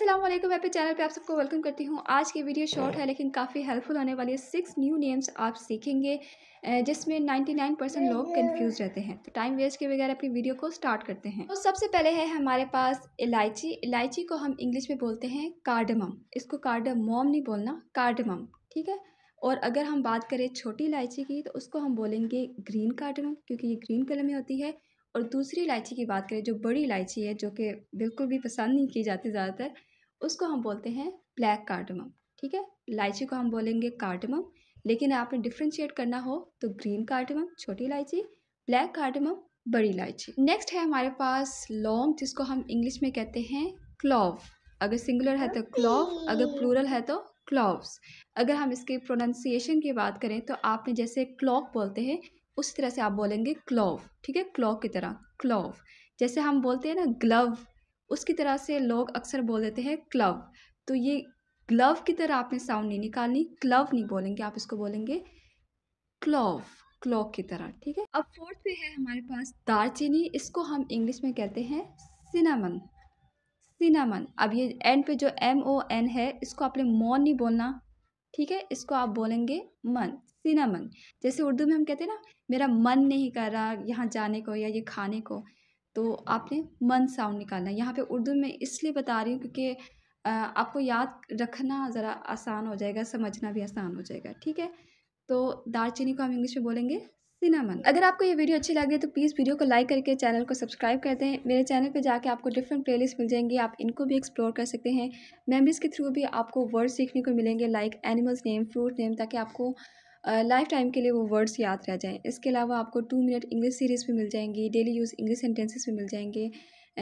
अस्सलाम वालेकुम। मैं अपने चैनल पे आप सबको वेलकम करती हूँ। आज की वीडियो शॉर्ट है लेकिन काफ़ी हेल्पफुल होने वाली है। 6 न्यू नेम्स आप सीखेंगे जिसमें 99% लोग कंफ्यूज रहते हैं। तो टाइम वेस्ट के बगैर अपनी वीडियो को स्टार्ट करते हैं। तो सबसे पहले है हमारे पास इलायची। इलायची को हम इंग्लिश में बोलते हैं कार्डमम। इसको कार्डमम नहीं बोलना, कार्डमम, ठीक है। और अगर हम बात करें छोटी इलायची की तो उसको हम बोलेंगे ग्रीन कार्डमम, क्योंकि ये ग्रीन कलर में होती है। और दूसरी इलायची की बात करें जो बड़ी इलायची है, जो कि बिल्कुल भी पसंद नहीं की जाती ज़्यादातर, उसको हम बोलते हैं ब्लैक कार्डमम, ठीक है। इलायची को हम बोलेंगे कार्डमम, लेकिन आपने डिफ्रेंशिएट करना हो तो ग्रीन कार्डमम छोटी इलायची, ब्लैक कार्डमम बड़ी इलायची। नेक्स्ट है हमारे पास लौंग, जिसको हम इंग्लिश में कहते हैं क्लॉव। अगर सिंगुलर है तो क्लॉव, अगर प्लूरल है तो क्लॉव्स। अगर हम इसके प्रोनाउंसिएशन की बात करें तो आपने जैसे क्लॉक बोलते हैं उस तरह से आप बोलेंगे क्लॉव, ठीक है। क्लॉक की तरह क्लॉव। जैसे हम बोलते हैं ना ग्लव, उसकी तरह से लोग अक्सर बोल देते हैं क्लव। तो ये ग्लव की तरह आपने साउंड नहीं निकालनी, क्लव नहीं बोलेंगे आप, इसको बोलेंगे क्लॉव, क्लॉक की तरह, ठीक है। अब फोर्थ पे है हमारे पास दालचीनी। इसको हम इंग्लिश में कहते हैं सिनामन, सिनामन। अब ये एंड पे जो MON है, इसको आपने मौन नहीं बोलना, ठीक है। इसको आप बोलेंगे मन, सिनामन। जैसे उर्दू में हम कहते हैं ना, मेरा मन नहीं कर रहा यहाँ जाने को या ये खाने को, तो आपने मन साउंड निकालना। यहाँ पे उर्दू में इसलिए बता रही हूँ क्योंकि आपको याद रखना ज़रा आसान हो जाएगा, समझना भी आसान हो जाएगा, ठीक है। तो दालचीनी को हम इंग्लिश में बोलेंगे सिनामन। अगर आपको ये वीडियो अच्छी लगे तो प्लीज़ वीडियो को लाइक करके चैनल को सब्सक्राइब कर दें। मेरे चैनल पे जाके आपको डिफरेंट प्लेलिस्ट मिल जाएंगी, आप इनको भी एक्सप्लोर कर सकते हैं। मेमरीज के थ्रू भी आपको वर्ड सीखने को मिलेंगे, like animals name, fruit name, ताकि आपको लाइफ टाइम के लिए वो वर्ड्स याद रह जाएँ। इसके अलावा आपको 2 मिनट इंग्लिश सीरीज़ भी मिल जाएंगी, डेली यूज़ इंग्लिश सेंटेंसेस भी मिल जाएंगे।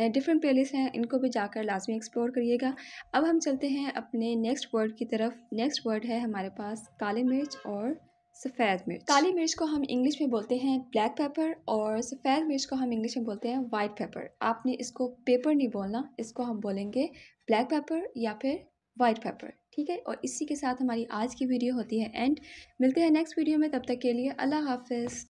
डिफरेंट प्लेलिस्ट हैं, इनको भी जाकर लाजमी एक्सप्लोर करिएगा। अब हम चलते हैं अपने नेक्स्ट वर्ड की तरफ। नेक्स्ट वर्ड है हमारे पास काली मिर्च और सफ़ेद मिर्च। काली मिर्च को हम इंग्लिश में बोलते हैं ब्लैक पेपर, और सफ़ेद मिर्च को हम इंग्लिश में बोलते हैं वाइट पेपर। आपने इसको पेपर नहीं बोलना, इसको हम बोलेंगे ब्लैक पेपर या फिर वाइट पेपर, ठीक है। और इसी के साथ हमारी आज की वीडियो होती है एंड। मिलते हैं नेक्स्ट वीडियो में, तब तक के लिए अल्लाह हाफिज़।